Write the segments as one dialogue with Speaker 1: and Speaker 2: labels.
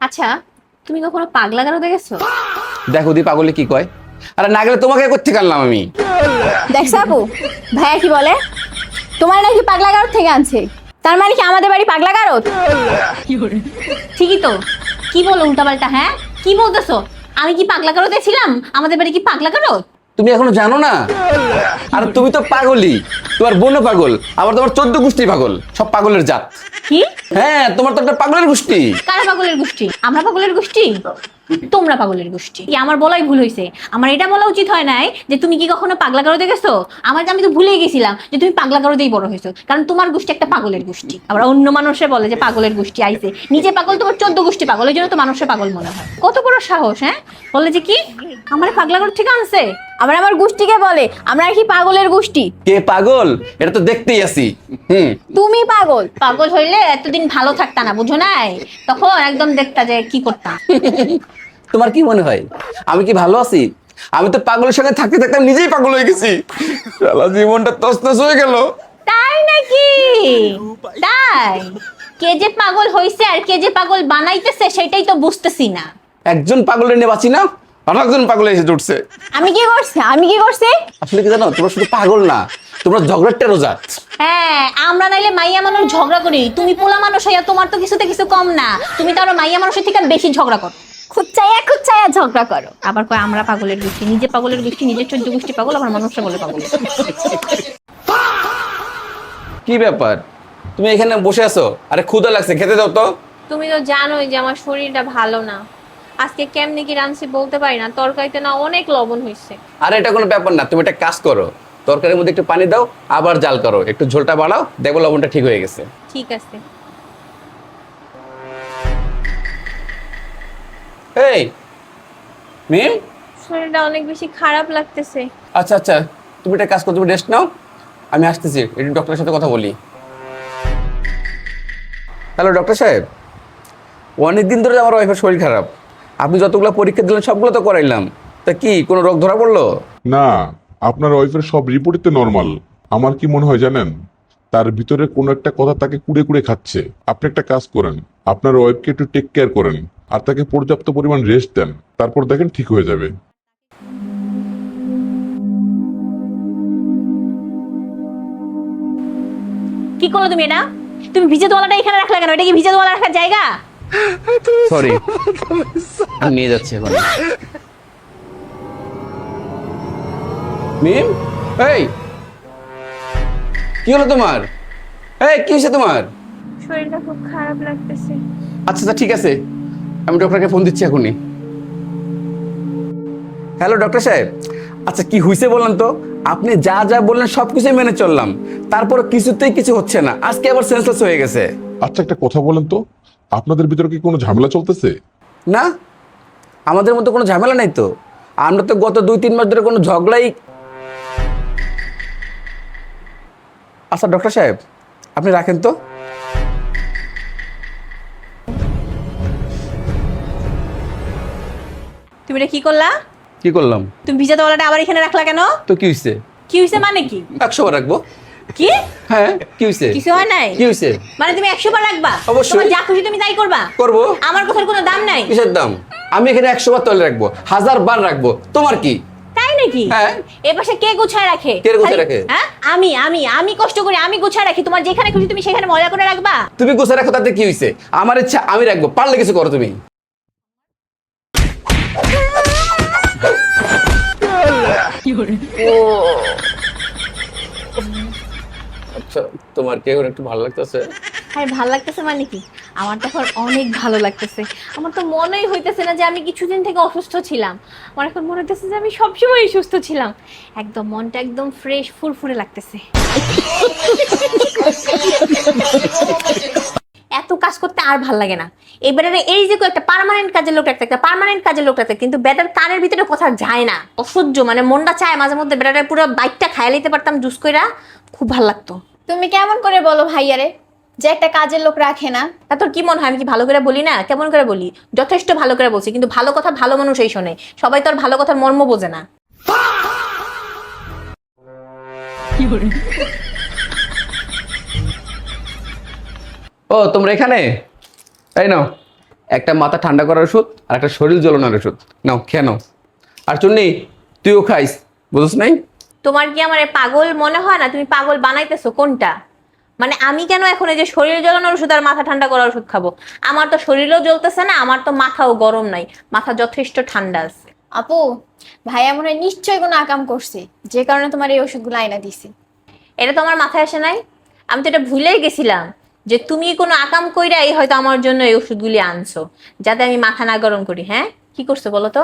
Speaker 1: আচ্ছা, তুমি কখনো পাগলা গারদে গেছো?
Speaker 2: দেখো দি পাগলে কি কয়। আরে না গেলে তোমাকে করতে কানলাম আমি।
Speaker 3: দেখছ আপু, ভাইয়া কি বলে? তোমার নাকি পাগলা গারদ থেকে আনছে। তার মানে কি আমাদের বাড়ি পাগলা গারদ?
Speaker 1: ঠিকই তো। কি বলো উল্টাপাল্টা? হ্যাঁ, কি বলতেছো? আমি কি পাগলা গারদে ছিলাম? আমাদের বাড়ি কি পাগলা গারদ?
Speaker 2: তুমি এখনো জানো না? আর তুমি তো পাগলই। তোমার বোনও পাগল, আবার তোমার 14 গোষ্ঠী পাগল। সব পাগলের জাত।
Speaker 1: কি?
Speaker 2: হ্যাঁ, তোমার তো একটা পাগলের গোষ্ঠী।
Speaker 1: কারা পাগলের গোষ্ঠী? আমরা পাগলের গোষ্ঠী? তোমরা পাগলের গোষ্ঠী। কি আমার বলাই ভুল হয়েছে? আমার এটা বলা উচিত হয় নাই যে তুমি কি কখনো পাগলা গারদে গেছো? আমি তো ভুলেই গেছিলাম যে তুমি পাগলা গারদেই বড় হয়েছো, কারণ তোমার গোষ্ঠী একটা পাগলের গোষ্ঠী। আবার অন্য মানুষে বলে যে পাগলের গোষ্ঠী আইছে, নিজে পাগল, তোমার 14 গোষ্ঠী পাগল, এই জন্য তো মানুষের পাগল মনে হয়। কত বড় সাহস! হ্যাঁ, বলে যে কি আমার পাগলা গারদ থেকে আনছে।
Speaker 3: আবার আমার গোষ্ঠীকে বলে আমরা কি পাগলের গোষ্ঠী।
Speaker 2: কে পাগল এটা তো দেখতেই আছি।
Speaker 3: তুমি পাগল।
Speaker 1: পাগল হইলে এতদিন ভালো থাকতা না, বুঝো নাই? তখন একদম দেখতা যে কি করতাম।
Speaker 2: তোমার কি মনে হয় আমি কি ভালো আছি? আমি তো পাগলের সঙ্গে থাকতে থাকতে আমি নিজেই পাগল হয়ে গেছি। শালা জীবনটা তছনছ হয়ে গেল।
Speaker 1: তাই নাকি? তাই? কে যে পাগল হইছে আর কে যে পাগল বানাইতেছে সেটাই তো বুঝতেছি না।
Speaker 2: একজন পাগলের নিয়ে বাঁচি না, আর একজন পাগলে এসে জুটছে।
Speaker 3: আমি কি করছি?
Speaker 2: আসলে কি জানো, তোমরা শুধু পাগল না, তোমরা ঝগড়ার জাত।
Speaker 1: হ্যাঁ, আমরা নাইলে মাইয়া মানুষ ঝগড়া করি, তুমি পোলা মানুষ হইয়া তোমার তো কিছুতে কিছু কম না। তুমি তো আরো মাইয়া মানুষের থেকে বেশি ঝগড়া করো।
Speaker 3: খুচ্চাইয়া ঝগড়া করো।
Speaker 1: আবার কয় আমরা পাগলের গোষ্ঠী, নিজে পাগলের গোষ্ঠী, নিজের 14 গোষ্ঠী পাগল, আবার মানুষরা বলে পাগল।
Speaker 2: কি ব্যাপার, তুমি এখানে বসে আছো? আরে ক্ষুধা লাগছে, খেতে দাও তো।
Speaker 1: তুমি তো জানোই যে আমার শরীরটা ভালো না। আজকে কেমনে কি রাঁধছি বলতে পারি না, তরকারিতে না অনেক লবণ হয়েছে।
Speaker 2: আরে এটা কোনো ব্যাপার না, তুমি একটা কাজ করো, তরকারির মধ্যে একটু পানি দাও, আবার জাল করো, একটু ঝোলটা বাড়াও, দেখো লবণটা ঠিক হয়ে গেছে।
Speaker 1: ঠিক আছে।
Speaker 2: এই মিম,
Speaker 1: শরীরটা অনেক বেশি খারাপ লাগতেছে।
Speaker 2: আচ্ছা আচ্ছা, তুমি একটা কাজ করো, তুমি রেস্ট নাও, আমি আসতেছি, একটু ডক্টরের সাথে কথা বলি। হ্যালো ডক্টর সাহেব, অনেকদিন ধরে আমার ওয়াইফের শরীর খারাপ। আপনি যতগুলো পরীক্ষা দিলেন সবগুলো তো করাইলাম, তা কি কোনো রোগ ধরা পড়লো?
Speaker 4: না, আপনার ওয়াইফের সব রিপোর্টই তো নর্মাল। আমার কি মনে হয় জানেন, তার ভিতরে কোনো একটা কথা তাকে কুড়ে কুড়ে খাচ্ছে। আপনি একটা কাজ করেন, আপনার ওয়াইফকে একটু টেক কেয়ার করেন আর তাকে পর্যাপ্ত পরিমাণ রেস্ট দেন, তারপর দেখেন ঠিক হয়ে যাবে।
Speaker 1: কি করলো তুমি এটা? তুমি ভিজে তোয়ালাটা এখানে রাখলে কেন? এটা কি ভিজে তোয়ালা রাখার জায়গা?
Speaker 2: সরি, আমি নিয়ে যাচ্ছি এখন। মিম, এই কি হলো তোমার? এই কি হয়েছে তোমার?
Speaker 1: শরীরটা খুব খারাপ লাগতেছে।
Speaker 2: আচ্ছা আচ্ছা ঠিক আছে, আমি ডক্টরকে ফোন দিচ্ছি এখনই। হ্যালো ডক্টর সাহেব, আচ্ছা কি হয়েছে বললেন তো? আপনি যা যা বললেন সবকিছুই মেনে চললাম, তারপর কিছুতেই কিছু হচ্ছে না, আজকে আবার সেন্সলেস হয়ে গেছে।
Speaker 4: আচ্ছা একটা কথা বলেন তো, আপনাদের ভিতরে কি কোনো ঝামেলা চলতেছে?
Speaker 2: না, আমাদের মধ্যে কোনো ঝামেলা নাই তো। আমরা তো গত 2-3 মাস ধরে কোনো ঝগড়াই। আচ্ছা ডক্টর সাহেব, আপনি রাখেন তো।
Speaker 1: তুমি এটা কি করলা?
Speaker 2: কি করলাম?
Speaker 1: তুমি ভিজে তোয়ালাটা আবার এখানে রাখলা কেন?
Speaker 2: তো কি হয়েছে?
Speaker 1: কি হইছে মানে কি?
Speaker 2: 100 বার রাখবো।
Speaker 1: কি?
Speaker 2: হ্যাঁ, কি হয়েছে?
Speaker 1: কিছু হয় নাই?
Speaker 2: কি হয়েছে?
Speaker 1: মানে তুমি 100 বার রাখবা?
Speaker 2: অবশ্যই।
Speaker 1: তোমার যা খুশি তুমি তাই করবা?
Speaker 2: করবো।
Speaker 1: আমার কথার কোনো দাম নাই?
Speaker 2: কিসের দাম? আমি এখানে 100 বার তলে রাখবো, 1000 বার রাখবো, তোমার কি?
Speaker 1: তাই নাকি?
Speaker 2: হ্যাঁ।
Speaker 1: এ পাশে কে গুছায় রাখে?
Speaker 2: কে গুছায় রাখে?
Speaker 1: হ্যাঁ, আমি কষ্ট করে আমি গুছায় রাখি। তোমার যেখানে খুশি তুমি সেখানে মজা করে রাখবা?
Speaker 2: তুমি গোছা রাখো, তাতে কি হয়েছে? আমার ইচ্ছা আমি রাখবো, পারলে কিছু করো তুমি। আচ্ছা, তোমার কি এখন একটু ভালো লাগতেছে?
Speaker 1: আরে ভালো লাগতেছে মানে কি? আমার তো এখন অনেক ভালো লাগতেছে। আমার তো মনেই হইতেছে না যে আমি কিছুদিন থেকে অসুস্থ ছিলাম। আমার এখন মনে হইতেছে যে আমি সবসময় সুস্থ ছিলাম। একদম মনটা একদম ফ্রেশ ফুরফুরে লাগতেছে। এত কাজ করতে আর ভাল লাগে না। এবারে এই যে একটা পার্মানেন্ট কাজের লোক রাখতে, একটা পার্মানেন্ট কাজের লোক রাখতে, কিন্তু বেটার কানের ভিতরে কথা যায় না। অসহ্য, মানে মনটা চায় মাঝে মধ্যে বেটার পুরো বাইকটা খাইয়া লইতে পারতাম জুস কইরা, খুব ভাল লাগতো।
Speaker 3: তুমি কেমন করে বলো ভাইয়ারে যে একটা কাজের লোক রাখে না?
Speaker 1: তা তোর কি মনে হয় আমি কি ভালো করে বলি না? কেমন করে বলি? যথেষ্ট ভালো করে বলছি, কিন্তু ভালো কথা ভালো মানুষই শোনে। সবাই তো আর ভালো কথার মর্ম বোঝে না।
Speaker 2: ও তোমরা এখানে? এই নাও, একটা মাথা ঠান্ডা করার ওষুধ আর একটা শরীর জ্বলানোর ওষুধ। নাও খেয়ে নাও। আর চুন্নি তুইও খাইস, বুঝছ নাই?
Speaker 1: তোমার কি আমার পাগল মনে হয় না? তুমি পাগল বানাইতেছো কোনটা? মানে আমি কেন এখন এই যে শরীর জ্বলানোর ওষুধ আর মাথা ঠান্ডা করার ওষুধ খাবো? আমার তো শরীরও জ্বলতেছে না, আমার তো মাথাও গরম নাই, মাথা যথেষ্ট ঠান্ডা আছে।
Speaker 3: আপু ভাইয়া মনে হয় নিশ্চয়ই কোনো আকাম করছে, যে কারণে তোমার এই ওষুধগুলো আইনা দিছি।
Speaker 1: এটা তো আমার মাথায় আসে নাই। আমি তো এটা ভুলেই গেছিলাম যে তুমি কোনো আকাম কইরাই হয়তো আমার জন্য এই ওষুধগুলি আনছো, যাতে আমি মাথা না গরম করি। হ্যাঁ, কি করছো বলো তো?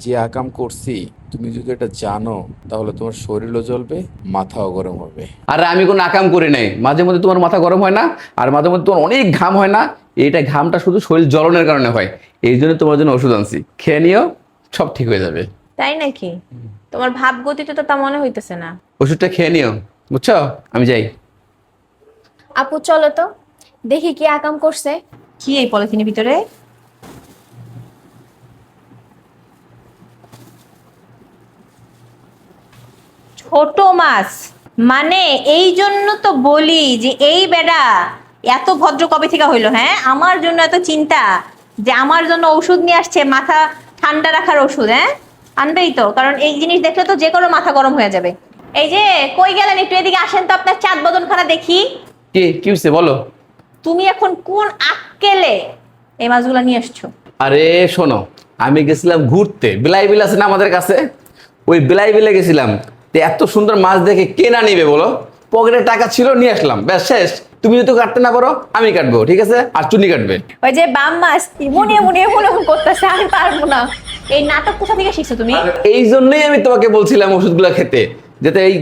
Speaker 5: যে আকাম করছি তুমি যদি এটা জানো তাহলে তোমার শরীরও জ্বলবে, মাথাও গরম হবে।
Speaker 2: আর আমি কোনো আকাম করি নাই। মাঝে মধ্যে তোমার মাথা গরম হয় না, আর মাঝে মধ্যে তোমার অনেক ঘাম হয় না, এইটা ঘামটা শুধু শরীর জ্বলনের কারণে হয়। এই জন্য তোমার জন্য ওষুধ আনছি, খেয়ে নিও, সব ঠিক হয়ে যাবে।
Speaker 1: তাই নাকি? তোমার ভাব গতিতে তো তা মনে হইতেছে না।
Speaker 2: ওষুধটা খেয়ে নিও, বুঝছো? আমি যাই।
Speaker 3: আপু চলো তো দেখি কি আকাম করছে।
Speaker 1: কি এই পলিথিনের ভিতরে? ছোট মাছ। মানে এই জন্য তো বলি যে এই বেডা এত ভদ্র কবে থেকে হইলো? হ্যাঁ, আমার জন্য এত চিন্তা যে আমার জন্য ওষুধ নিয়ে আসছে, মাথা ঠান্ডা রাখার ওষুধ। হ্যাঁ, আনবেই তো, কারণ এই জিনিস দেখলে তো যে কোনো মাথা গরম হয়ে যাবে। এই যে কই গেলেন, একটু এদিকে আসেন তো, আপনার চাঁদ বদনখানা দেখি।
Speaker 2: কি হয়েছে বলো?
Speaker 1: তুমি এখন কোন আক্কেলে এই মাছগুলো নিয়ে আসছো?
Speaker 2: আরে শোনো, আমি গেছিলাম ঘুরতে, বিলাই বিল আছে না আমাদের কাছে, ওই বিলাই বিলে গেছিলাম। তো এত সুন্দর মাছ দেখে কে না নিবে বলো? পকেটে টাকা ছিল, নিয়ে আসলাম, ব্যাস শেষ। তুমি যদি কাটতে না পারো আমি কাটবো, ঠিক আছে? আর চুনি কাটবে।
Speaker 3: ওই যে বাম মাছ মনে মনে মনে করতেছে, আমি পারবো না।
Speaker 1: এই নাটক কোথা থেকে শিখছো তুমি?
Speaker 2: এই জন্যই আমি তোমাকে বলছিলাম ওষুধগুলো খেতে, যাতে এই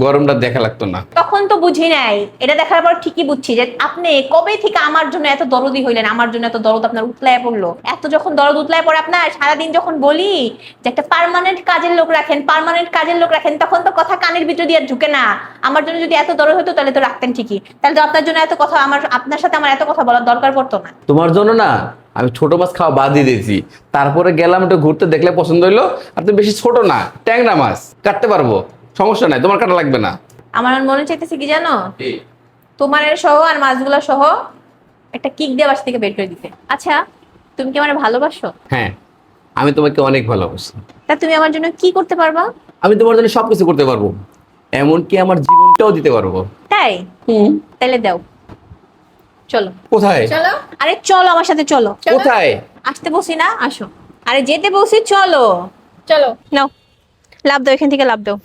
Speaker 2: গরমটা দেখা লাগতো না।
Speaker 1: তখন তো বুঝি নাই, এটা দেখার পর ঠিকই বুঝছি যে আপনি কবে থেকে আমার জন্য এত দরদি হইলেন। আমার জন্য এত দরদ আপনার উতলায় পড়লো, এত যখন দরদ উতলায় পড়ে আপনার, সারাদিন যখন বলি যে একটা পার্মানেন্ট কাজের লোক রাখেন, পার্মানেন্ট কাজের লোক রাখেন, তখন তো কথা কানের ভিতর দিয়ে ঢুকে না। আমার জন্য যদি এত দরদ হতো তাহলে তো রাখতেন ঠিকই, তাহলে তো আপনার জন্য এত কথা, আপনার সাথে আমার এত কথা বলার দরকার পড়তো না।
Speaker 2: তোমার জন্য না আমি ছোট মাছ খাওয়া বাদ দিয়ে দিয়েছি। তারপরে গেলাম একটু ঘুরতে, দেখলে পছন্দ হইলো। আর তুমি বেশি ছোট না, ট্যাংরা মাছ কাটতে পারবো, সমস্যা নাই, তোমার কাটা লাগবে না।
Speaker 1: আমার মনে চাইতেছে কি জানো, তোমার সহ আর মাছগুলা সহ একটা কিক দিয়ে বাসা থেকে বের করে দিতে। আচ্ছা, তুমি কি আমার ভালোবাসো?
Speaker 2: হ্যাঁ, আমি তোমাকে অনেক ভালোবাসি।
Speaker 1: তা তুমি আমার জন্য কি করতে পারবা?
Speaker 2: আমি তোমার জন্য সবকিছু করতে পারবো, এমনকি আমার জীবনটাও দিতে পারবো।
Speaker 1: তাই? তাহলে দাও, চলো।
Speaker 2: কোথায়?
Speaker 3: চলো
Speaker 1: আরে চলো, আমার সাথে চলো।
Speaker 2: কোথায়?
Speaker 1: আসতে বসি না, আসো। আরে যেতে বসি, চলো।
Speaker 3: চলো।
Speaker 1: নাও, লাভ দাও, এখান থেকে লাভ দাও।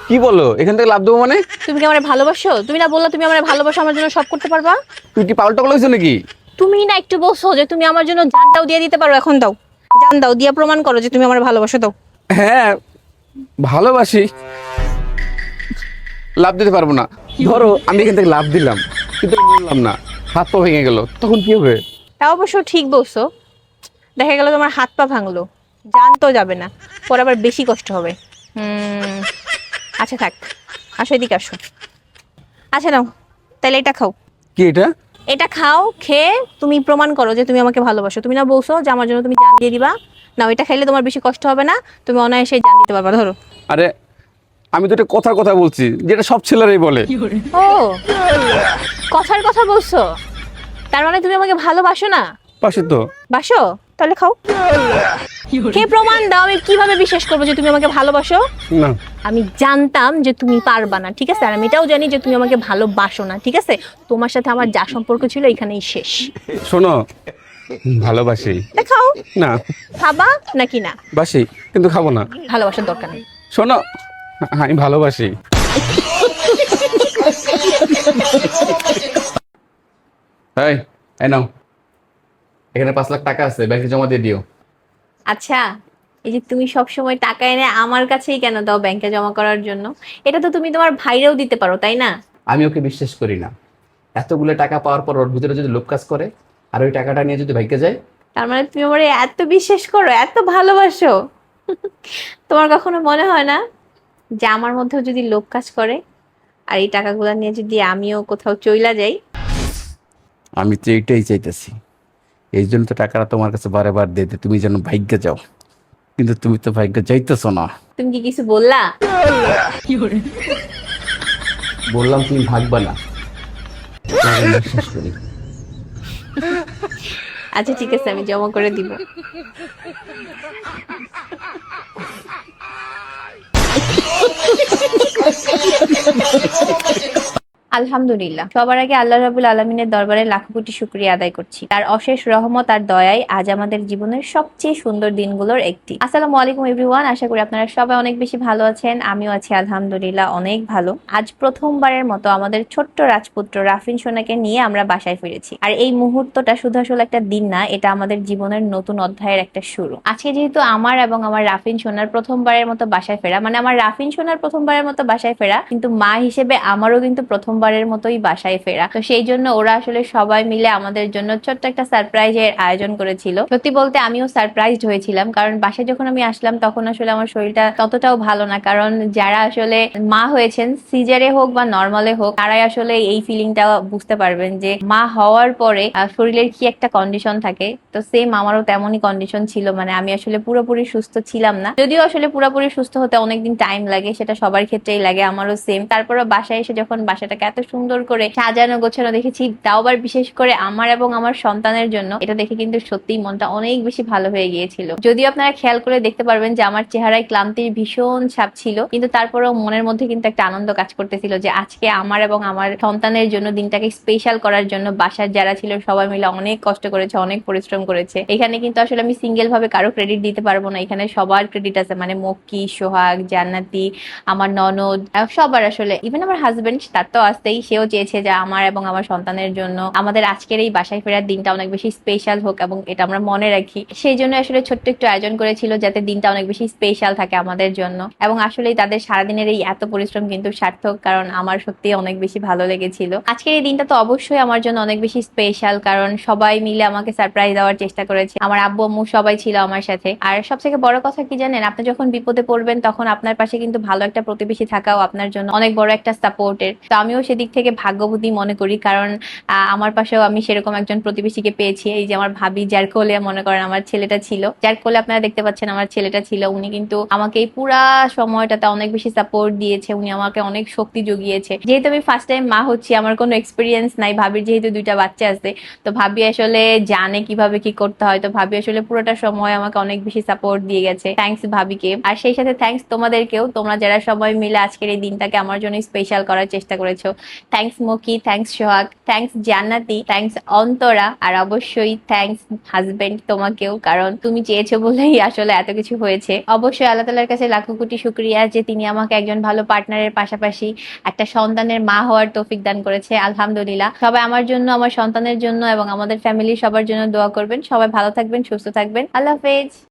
Speaker 2: কি বলো? এখান থেকে লাভ দেবো মানে?
Speaker 1: তুমি কি আমার ভালোবাসো? তুমি না বললা তুমি আমার ভালোবাসো, আমার জন্য সব করতে পারবা?
Speaker 2: তুই কি পাগল টাগল হয়েছো নাকি?
Speaker 1: তুমি না একটু বলছো যে তুমি আমার জন্য জানটাও দিয়ে দিতে পারো, এখন দাও, জান দাও, দিয়ে প্রমাণ করো যে তুমি আমার ভালোবাসো, দাও।
Speaker 2: হ্যাঁ ভালোবাসি, লাভ দিতে পারবো না। ধরো আমি এখান থেকে লাভ দিলাম, কিন্তু আমি বললাম না, হাত পা ভেঙে গেল, তখন কি হবে?
Speaker 1: তা অবশ্য ঠিক বলছো। দেখা গেল তোমার হাত পা ভাঙলো, জান তো যাবে না, পরে আবার বেশি কষ্ট হবে। আচ্ছা থাক, আসো, এদিকে আসো। আচ্ছা নাও, তাহলে এটা খাও।
Speaker 2: কি এটা?
Speaker 1: এটা খাও, খেয়ে তুমি প্রমাণ করো যে তুমি আমাকে ভালোবাসো। তুমি না বলছো যে আমার জন্য তুমি জান দিয়ে দিবা? নাও, এটা খাইলে তোমার বেশি কষ্ট হবে না, তুমি অনায়াসে জান দিতে পারবা। ধরো।
Speaker 2: আরে আমি তো এটা কথার কথা বলছি, যেটা সব ছেলেরাই বলে।
Speaker 1: ও, কথার কথা বলছো? তার মানে তুমি আমাকে ভালোবাসো না?
Speaker 2: পাশে তো।
Speaker 1: বাসো? তাহলে খাও, কে প্রমাণ দাও। আমি কিভাবে বিশ্বাস করবো যে তুমি আমাকে ভালোবাসো?
Speaker 2: না,
Speaker 1: আমি জানতাম যে তুমি পারবা না, ঠিক আছে? আর আমি এটাও জানি যে তুমি আমাকে ভালোবাসো না, ঠিক আছে? তোমার সাথে আমার যা সম্পর্ক ছিল এখানেই শেষ।
Speaker 2: শোনো, ভালোবাসি।
Speaker 1: তা খাও।
Speaker 2: না,
Speaker 1: খাবা নাকি না?
Speaker 2: বাসি কিন্তু খাবো না।
Speaker 1: ভালোবাসার দরকার নেই।
Speaker 2: শোনো, আমি ভালোবাসি। এই, এই নাও, এখানে 5 লাখ টাকা আছে, ব্যাংকে জমা দিয়ে দিও।
Speaker 1: আচ্ছা, এই যে তুমি সব সময় টাকা এনে আমার কাছেই কেন দাও ব্যাংকে জমা করার জন্য? এটা তো তুমি তোমার ভাইরেও দিতে পারো, তাই না?
Speaker 2: আমি ওকে বিশ্বাস করি না। এতগুলো টাকা পাওয়ার পর ওর ভিতরে যদি লোভ কাজ করে, আর ওই টাকাটা নিয়ে যদি ভাগ্যে যায়।
Speaker 1: তার মানে তুমি আমার এত বিশ্বাস করো, এত ভালোবাসো? তোমার কখনো মনে হয় না যে আমার মধ্যেও যদি লোভ কাজ করে, আর এই টাকাগুলো নিয়ে যদি আমিও কোথাও চইলা যাই?
Speaker 2: আমি তো এইটাই চাইতেছি, এই জন্য তো টাকাটা তোমার কাছে বারে বার দিতে, তুমি যেন ভাগ্যে যাও। কিন্তু তুমি তো ভাগ্যে যাইতেছো না।
Speaker 1: তুমি কি কিছু বললা?
Speaker 2: বললাম তুমি ভাগবা না। আমি বিশ্বাস করি।
Speaker 1: আচ্ছা ঠিক আছে, আমি জমা করে দিব। আলহামদুলিল্লাহ, সবার আগে আল্লাহ রাব্বুল আলামিনের দরবারে লাখো কোটি শুকরিয়া আদায় করছি। তার অশেষ রহমত আর দয়ায় আজ আমাদের জীবনের সবচেয়ে সুন্দর দিনগুলোর একটি। আসসালামু আলাইকুম এভরিওয়ান, আশা করি আপনারা সবাই অনেক বেশি ভালো আছেন। আমিও আছি আলহামদুলিল্লাহ অনেক ভালো। আজ প্রথমবারের মতো আমাদের ছোট্ট রাজপুত্র রাফিন সোনাকে নিয়ে আমরা বাসায় ফিরেছি। আর এই মুহূর্তটা শুধু আসলে একটা দিন না, এটা আমাদের জীবনের নতুন অধ্যায়ের একটা শুরু। আজকে যেহেতু আমার এবং আমার রাফিন সোনার প্রথমবারের মতো বাসায় ফেরা, মানে আমার রাফিন সোনার প্রথমবারের মতো বাসায় ফেরা, কিন্তু মা হিসেবে আমারও কিন্তু প্রথমবারের মতোই বাসায় ফেরা। তো সেই জন্য ওরা আসলে সবাই মিলে আমাদের জন্য ছোট্ট একটা সারপ্রাইজের আয়োজন করেছিল। সত্যি বলতে আমিও সারপ্রাইজড হয়েছিলাম, কারণ বাসায় যখন আমি আসলাম তখন আসলে আমার শরীরটা ততটাও ভালো না। কারণ যারা আসলে মা হয়েছেন, সিজারে হোক বা নর্মালে হোক, তারাই আসলে এই ফিলিংটা বুঝতে পারবেন যে মা হওয়ার পরে শরীরের কি একটা কন্ডিশন থাকে। তো সেম আমারও তেমনই কন্ডিশন ছিল, মানে আমি আসলে পুরোপুরি সুস্থ ছিলাম না। যদিও আসলে পুরোপুরি সুস্থ হতে অনেকদিন টাইম লাগে, সেটা সবার ক্ষেত্রেই লাগে, আমারও সেম। তারপরে বাসায় এসে যখন বাসাটাকে এত সুন্দর করে সাজানো গোছানো দেখেছি, তাও আবার বিশেষ করে আমার এবং আমার সন্তানের জন্য, এটা দেখে কিন্তু সত্যিই মনটা অনেক বেশি ভালো হয়ে গিয়েছিল। যদিও আপনারা খেয়াল করে দেখতে পারবেন যে আমার চেহারায় ক্লান্তির ভীষণ ছাপ ছিল, কিন্তু তারপরেও মনের মধ্যে কিন্তু একটা আনন্দ কাজ করতেছিল যে আজকে আমার এবং আমার সন্তানের জন্য দিনটাকে স্পেশাল করার জন্য বাসার যারা ছিল সবাই মিলে অনেক কষ্ট করেছে, অনেক পরিশ্রম করেছে। এখানে কিন্তু আসলে আমি সিঙ্গেল ভাবে কারো ক্রেডিট দিতে পারবো না, এখানে সবার ক্রেডিট আছে, মানে মক্কি, সোহাগ, জান্নাতি, আমার ননদ, সবার আসলে, ইভেন আমার হাজবেন্ড, তার তো আসতেই, সেও চেয়েছে যে আমার এবং আমার সন্তানের জন্য আমাদের আজকের এই বাসায় ফেরার দিনটা অনেক বেশি স্পেশাল হোক এবং এটা আমরা মনে রাখি। সেই জন্য আসলে ছোট্ট একটু আয়োজন করেছিল যাতে দিনটা অনেক বেশি স্পেশাল থাকে আমাদের জন্য। এবং আসলেই তাদের সারাদিনের এই এত পরিশ্রম কিন্তু সার্থক, কারণ আমার সত্যি অনেক বেশি ভালো লেগেছিল। আজকের এই দিনটা তো অবশ্যই আমার জন্য অনেক বেশি স্পেশাল, কারণ সবাই মিলে আমাকে সারপ্রাইজ দেওয়ার চেষ্টা করেছে। আমার আব্বু আম্মু সবাই ছিল আমার সাথে। আর সবথেকে বড় কথা কি জানেন, আপনি যখন বিপদে পড়বেন তখন আপনার পাশে কিন্তু ভালো একটা প্রতিবেশী থাকাও আপনার জন্য অনেক বড় একটা সাপোর্টের। তো আমিও সেদিক থেকে ভাগ্যবতী মনে করি, কারণ আমার পাশেও আমি সেরকম একজন প্রতিবেশীকে পেয়েছি। এই যে আমার ভাবি, যার কোলে মনে করেন আমার ছেলেটা ছিল, যার কোলে আপনারা দেখতে পাচ্ছেন আমার ছেলেটা ছিল, উনি কিন্তু আমাকে এই পুরা সময়টাতে অনেক বেশি সাপোর্ট দিয়েছে। উনি আমাকে অনেক শক্তি জুগিয়েছে। যেহেতু আমি ফার্স্ট টাইম মা হচ্ছি, আমার কোনো এক্সপিরিয়েন্স নাই, ভাবির যেহেতু 2টা বাচ্চা আছে, তো ভাবি আসলে জানে কিভাবে কি করতে হয়। তো ভাবি আসলে পুরোটা সময় আমাকে অনেক বেশি সাপোর্ট দিয়ে গেছে। থ্যাঙ্কস ভাবিকে। আর সেই সাথে থ্যাঙ্কস তোমাদেরকেও, তোমরা যারা সবাই মিলে আজকের এই দিনটাকে আমার জন্য স্পেশাল করার চেষ্টা করেছো। থ্যাঙ্কস মকি, থ্যাঙ্কস সোহাগ, থ্যাঙ্কস জান্নাতি, থ্যাঙ্কস অন্তরা, আর অবশ্যই থ্যাঙ্কস হাজবেন্ড তোমাকেও, কারণ তুমি চেয়েছো বলেই আসলে এত কিছু হয়েছে। অবশ্যই আল্লাহ তাআলার কাছে লাখো কোটি শুকরিয়া যে তিনি আমাকে একজন ভালো পার্টনারের পাশাপাশি একটা সন্তানের মা হওয়ার তৌফিক দান করেছে। আলহামদুলিল্লাহ। সবাই আমার জন্য, আমার সন্তানের জন্য এবং আমাদের ফ্যামিলির সবার জন্য দোয়া করবেন। সবাই ভালো থাকবেন, সুস্থ থাকবেন। আল্লাহ হাফেজ।